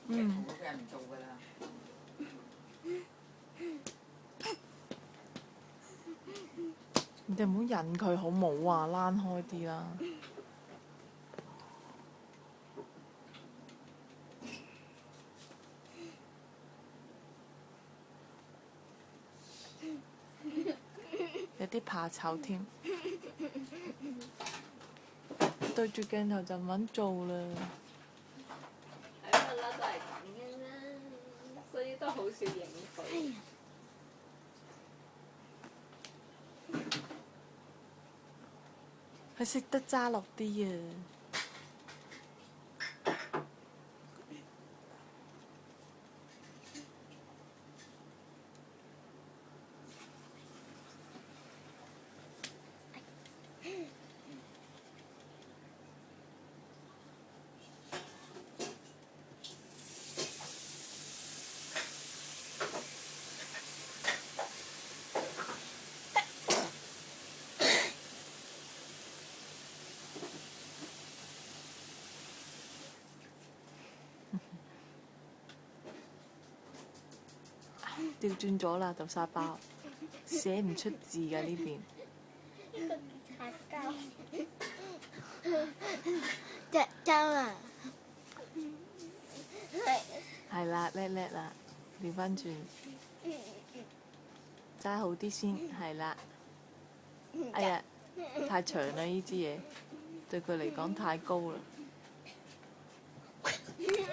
嗯。好多人唔做㗎啦。你哋唔好引佢好冇啊，躝開啲啦。有啲怕醜添，對住鏡頭就唔肯做啦。係不嬲都係咁嘅啦，所以都好少影佢。佢識得揸落啲啊！調轉咗啦，豆沙包，寫唔出字㗎呢邊。隻針啊！係啦，叻叻啦，調翻轉，揸好啲先，係啦。哎呀，太長啦呢支嘢，對佢嚟講太高啦。